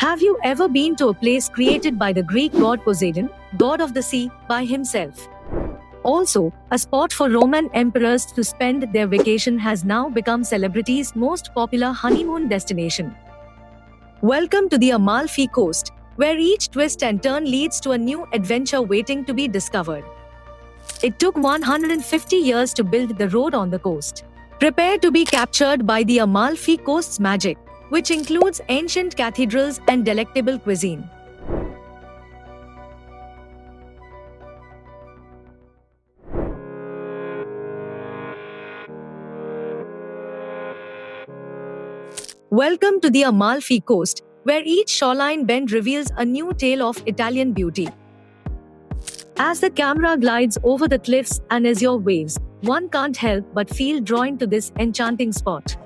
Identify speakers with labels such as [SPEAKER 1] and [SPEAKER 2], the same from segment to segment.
[SPEAKER 1] Have you ever been to a place created by the Greek god Poseidon, god of the sea, by himself? Also, a spot for Roman emperors to spend their vacation has now become celebrities' most popular honeymoon destination. Welcome to the Amalfi Coast, where each twist and turn leads to a new adventure waiting to be discovered. It took 150 years to build the road on the coast. Prepare to be captured by the Amalfi Coast's magic, which includes ancient cathedrals and delectable cuisine. Welcome to the Amalfi Coast, where each shoreline bend reveals a new tale of Italian beauty. As the camera glides over the cliffs and azure waves, one can't help but feel drawn to this enchanting spot.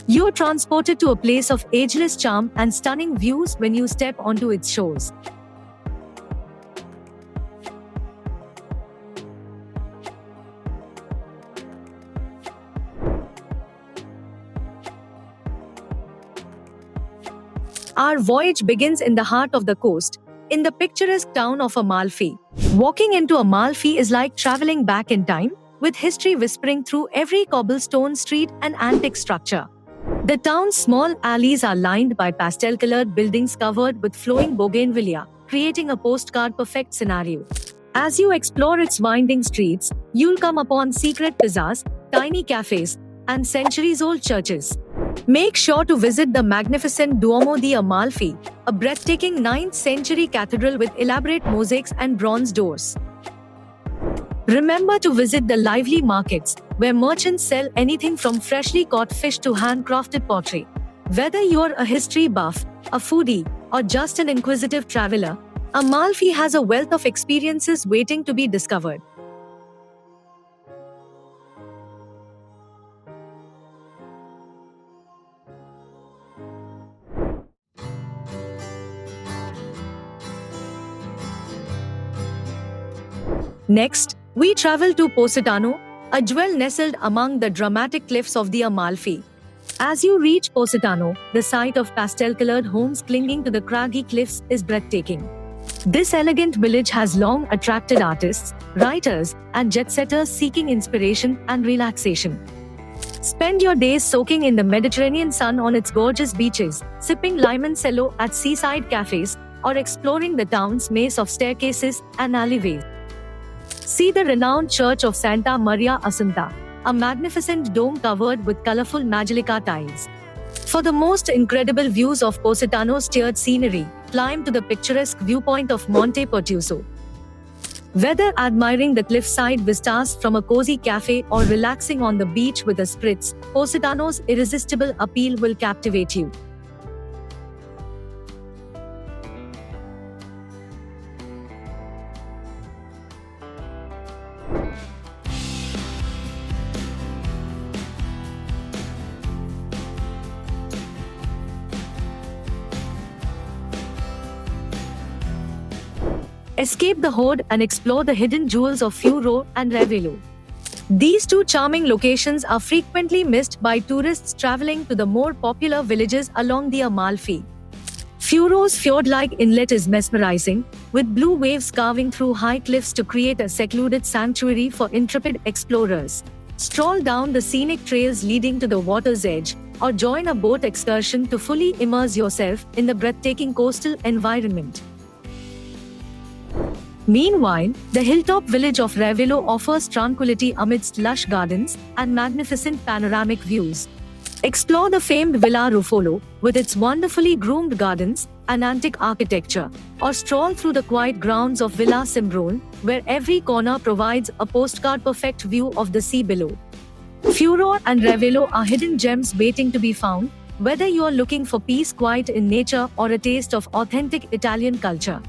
[SPEAKER 1] You're transported to a place of ageless charm and stunning views when you step onto its shores. Our voyage begins in the heart of the coast, in the picturesque town of Amalfi. Walking into Amalfi is like traveling back in time, with history whispering through every cobblestone street and antique structure. The town's small alleys are lined by pastel-colored buildings covered with flowing bougainvillea, creating a postcard-perfect scenario. As you explore its winding streets, you'll come upon secret pizzas, tiny cafes, and centuries-old churches. Make sure to visit the magnificent Duomo di Amalfi, a breathtaking 9th-century cathedral with elaborate mosaics and bronze doors. Remember to visit the lively markets, where merchants sell anything from freshly caught fish to handcrafted pottery. Whether you're a history buff, a foodie, or just an inquisitive traveler, Amalfi has a wealth of experiences waiting to be discovered. Next, we travel to Positano, a jewel nestled among the dramatic cliffs of the Amalfi. As you reach Positano, the sight of pastel-colored homes clinging to the craggy cliffs is breathtaking. This elegant village has long attracted artists, writers, and jet-setters seeking inspiration and relaxation. Spend your days soaking in the Mediterranean sun on its gorgeous beaches, sipping limoncello at seaside cafes, or exploring the town's maze of staircases and alleyways. See the renowned Church of Santa Maria Assunta, a magnificent dome covered with colorful majolica tiles. For the most incredible views of Positano's tiered scenery, climb to the picturesque viewpoint of Monte Pertuso. Whether admiring the cliffside vistas from a cozy cafe or relaxing on the beach with a spritz, Positano's irresistible appeal will captivate you. Escape the horde and explore the hidden jewels of Furore and Ravello. These two charming locations are frequently missed by tourists traveling to the more popular villages along the Amalfi. Furore's fjord-like inlet is mesmerizing, with blue waves carving through high cliffs to create a secluded sanctuary for intrepid explorers. Stroll down the scenic trails leading to the water's edge, or join a boat excursion to fully immerse yourself in the breathtaking coastal environment. Meanwhile, the hilltop village of Ravello offers tranquility amidst lush gardens and magnificent panoramic views. Explore the famed Villa Ruffolo, with its wonderfully groomed gardens and antique architecture, or stroll through the quiet grounds of Villa Simbrone, where every corner provides a postcard-perfect view of the sea below. Furore and Ravello are hidden gems waiting to be found, whether you are looking for peace, quiet in nature, or a taste of authentic Italian culture.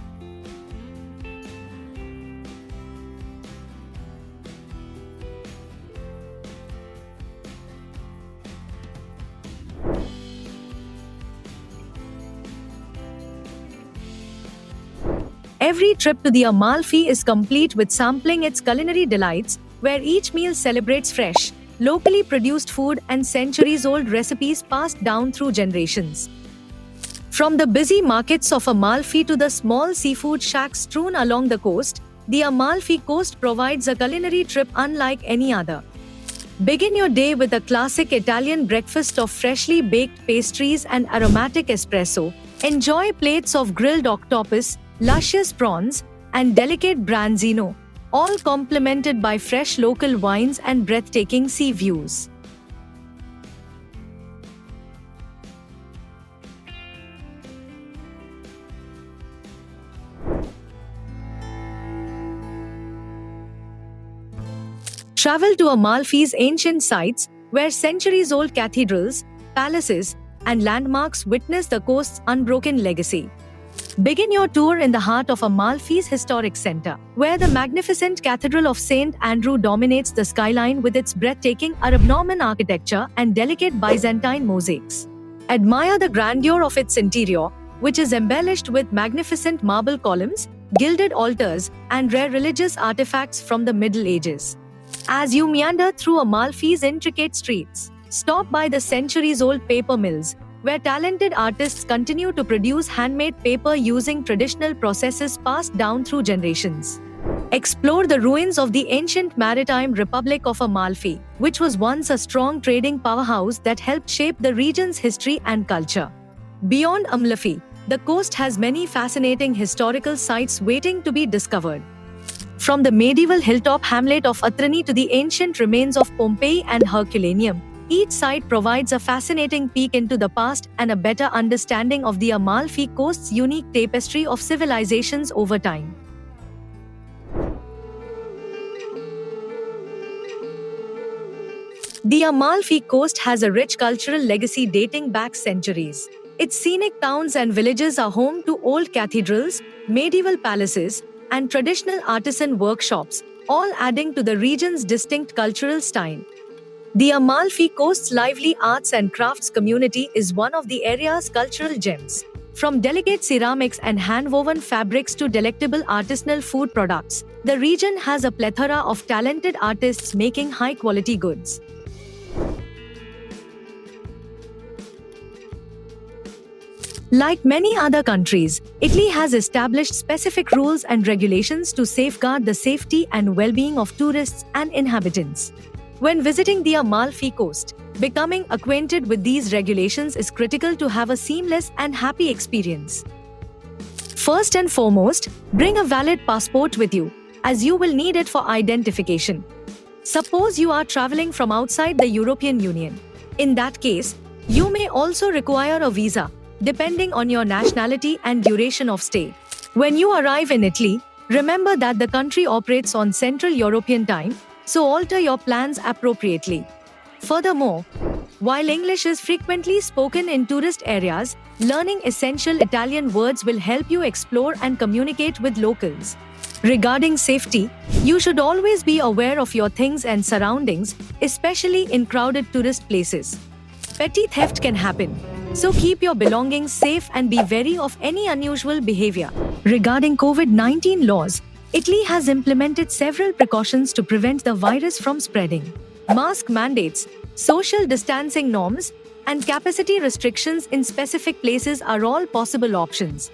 [SPEAKER 1] Every trip to the Amalfi is complete with sampling its culinary delights, where each meal celebrates fresh, locally produced food and centuries-old recipes passed down through generations. From the busy markets of Amalfi to the small seafood shacks strewn along the coast, the Amalfi Coast provides a culinary trip unlike any other. Begin your day with a classic Italian breakfast of freshly baked pastries and aromatic espresso. Enjoy plates of grilled octopus, luscious prawns, and delicate branzino, all complemented by fresh local wines and breathtaking sea views. Travel to Amalfi's ancient sites, where centuries-old cathedrals, palaces, and landmarks witness the coast's unbroken legacy. Begin your tour in the heart of Amalfi's historic center, where the magnificent Cathedral of St. Andrew dominates the skyline with its breathtaking Arab-Norman architecture and delicate Byzantine mosaics. Admire the grandeur of its interior, which is embellished with magnificent marble columns, gilded altars, and rare religious artifacts from the Middle Ages. As you meander through Amalfi's intricate streets, stop by the centuries-old paper mills, where talented artists continue to produce handmade paper using traditional processes passed down through generations. Explore the ruins of the ancient maritime Republic of Amalfi, which was once a strong trading powerhouse that helped shape the region's history and culture. Beyond Amalfi, the coast has many fascinating historical sites waiting to be discovered. From the medieval hilltop hamlet of Athrani to the ancient remains of Pompeii and Herculaneum, each site provides a fascinating peek into the past and a better understanding of the Amalfi Coast's unique tapestry of civilizations over time. The Amalfi Coast has a rich cultural legacy dating back centuries. Its scenic towns and villages are home to old cathedrals, medieval palaces, and traditional artisan workshops, all adding to the region's distinct cultural style. The Amalfi Coast's lively arts and crafts community is one of the area's cultural gems. From delicate ceramics and hand-woven fabrics to delectable artisanal food products, the region has a plethora of talented artists making high-quality goods. Like many other countries, Italy has established specific rules and regulations to safeguard the safety and well-being of tourists and inhabitants. When visiting the Amalfi Coast, becoming acquainted with these regulations is critical to have a seamless and happy experience. First and foremost, bring a valid passport with you, as you will need it for identification. Suppose you are traveling from outside the European Union. In that case, you may also require a visa, depending on your nationality and duration of stay. When you arrive in Italy, remember that the country operates on Central European Time, so alter your plans appropriately. Furthermore, while English is frequently spoken in tourist areas, learning essential Italian words will help you explore and communicate with locals. Regarding safety, you should always be aware of your things and surroundings, especially in crowded tourist places. Petty theft can happen, so keep your belongings safe and be wary of any unusual behavior. Regarding COVID-19 laws, Italy has implemented several precautions to prevent the virus from spreading. Mask mandates, social distancing norms, and capacity restrictions in specific places are all possible options.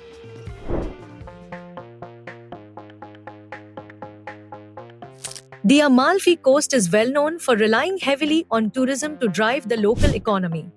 [SPEAKER 1] The Amalfi Coast is well known for relying heavily on tourism to drive the local economy.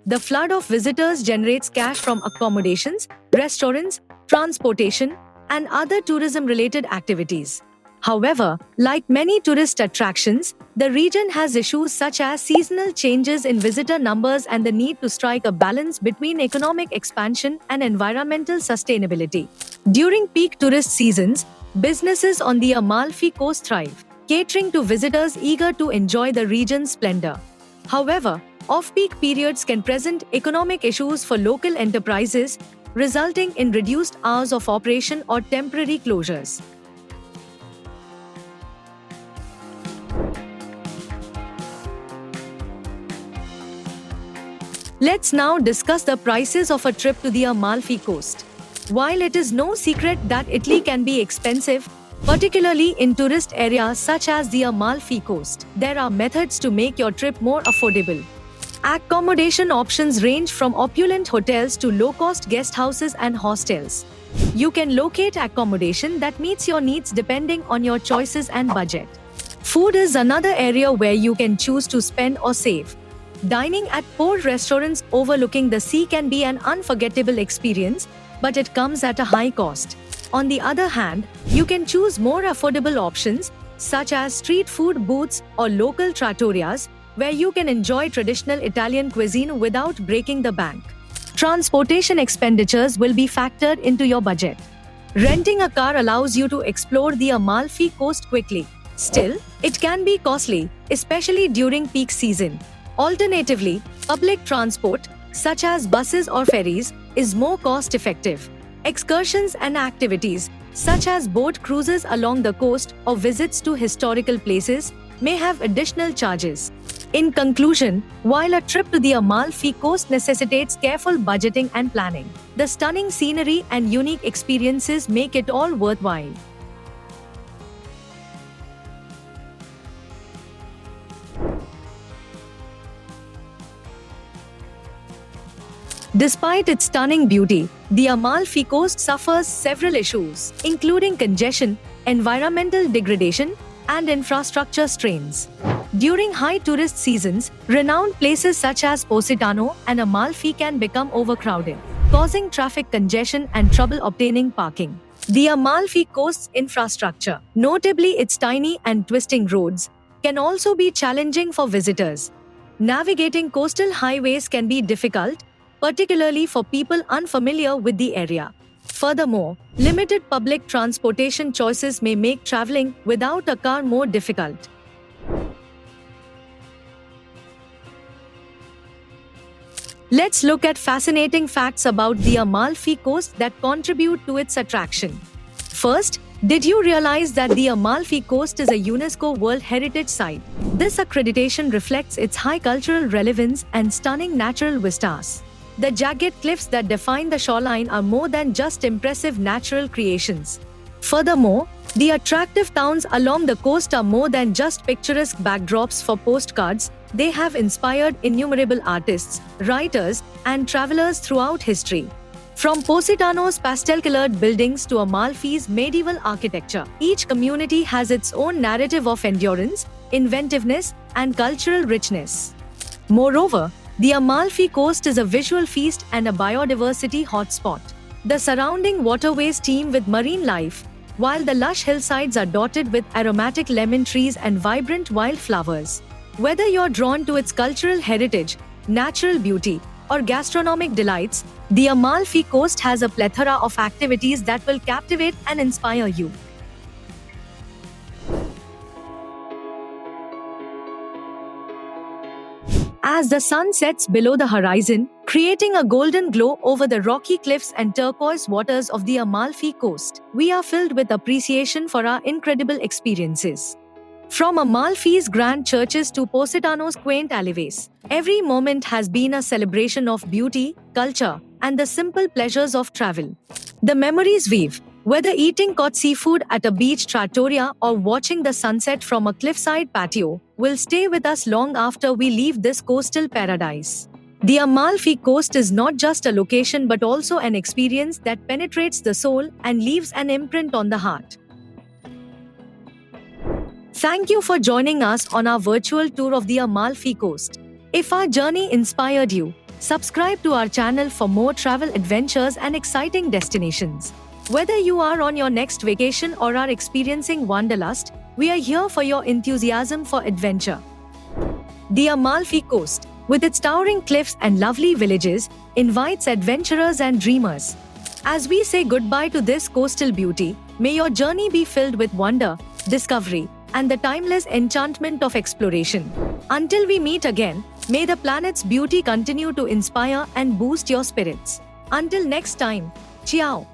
[SPEAKER 1] The flood of visitors generates cash from accommodations, restaurants, transportation, and other tourism-related activities. However, like many tourist attractions, the region has issues such as seasonal changes in visitor numbers and the need to strike a balance between economic expansion and environmental sustainability. During peak tourist seasons, businesses on the Amalfi Coast thrive, catering to visitors eager to enjoy the region's splendor. However, off-peak periods can present economic issues for local enterprises, resulting in reduced hours of operation or temporary closures. Let's now discuss the prices of a trip to the Amalfi Coast. While it is no secret that Italy can be expensive, particularly in tourist areas such as the Amalfi Coast, there are methods to make your trip more affordable. Accommodation options range from opulent hotels to low-cost guest houses and hostels. You can locate accommodation that meets your needs depending on your choices and budget. Food is another area where you can choose to spend or save. Dining at port restaurants overlooking the sea can be an unforgettable experience, but it comes at a high cost. On the other hand, you can choose more affordable options, such as street food booths or local trattorias, where you can enjoy traditional Italian cuisine without breaking the bank. Transportation expenditures will be factored into your budget. Renting a car allows you to explore the Amalfi Coast quickly. Still, it can be costly, especially during peak season. Alternatively, public transport, such as buses or ferries, is more cost-effective. Excursions and activities, such as boat cruises along the coast or visits to historical places, may have additional charges. In conclusion, while a trip to the Amalfi Coast necessitates careful budgeting and planning, the stunning scenery and unique experiences make it all worthwhile. Despite its stunning beauty, the Amalfi Coast suffers several issues, including congestion, environmental degradation, and infrastructure strains. During high tourist seasons, renowned places such as Positano and Amalfi can become overcrowded, causing traffic congestion and trouble obtaining parking. The Amalfi Coast's infrastructure, notably its tiny and twisting roads, can also be challenging for visitors. Navigating coastal highways can be difficult, particularly for people unfamiliar with the area. Furthermore, limited public transportation choices may make traveling without a car more difficult. Let's look at fascinating facts about the Amalfi Coast that contribute to its attraction. First, did you realize that the Amalfi Coast is a UNESCO World Heritage Site? This accreditation reflects its high cultural relevance and stunning natural vistas. The jagged cliffs that define the shoreline are more than just impressive natural creations. Furthermore, the attractive towns along the coast are more than just picturesque backdrops for postcards. They have inspired innumerable artists, writers, and travelers throughout history. From Positano's pastel-colored buildings to Amalfi's medieval architecture, each community has its own narrative of endurance, inventiveness, and cultural richness. Moreover, the Amalfi Coast is a visual feast and a biodiversity hotspot. The surrounding waterways teem with marine life, while the lush hillsides are dotted with aromatic lemon trees and vibrant wildflowers. Whether you're drawn to its cultural heritage, natural beauty, or gastronomic delights, the Amalfi Coast has a plethora of activities that will captivate and inspire you. As the sun sets below the horizon, creating a golden glow over the rocky cliffs and turquoise waters of the Amalfi Coast, we are filled with appreciation for our incredible experiences. From Amalfi's grand churches to Positano's quaint alleyways, every moment has been a celebration of beauty, culture, and the simple pleasures of travel. The memories weave, whether eating caught seafood at a beach trattoria or watching the sunset from a cliffside patio, will stay with us long after we leave this coastal paradise. The Amalfi Coast is not just a location but also an experience that penetrates the soul and leaves an imprint on the heart. Thank you for joining us on our virtual tour of the Amalfi Coast. If our journey inspired you, subscribe to our channel for more travel adventures and exciting destinations. Whether you are on your next vacation or are experiencing wanderlust, we are here for your enthusiasm for adventure. The Amalfi Coast, with its towering cliffs and lovely villages, invites adventurers and dreamers. As we say goodbye to this coastal beauty, may your journey be filled with wonder, discovery, and the timeless enchantment of exploration. Until we meet again, may the planet's beauty continue to inspire and boost your spirits. Until next time, ciao.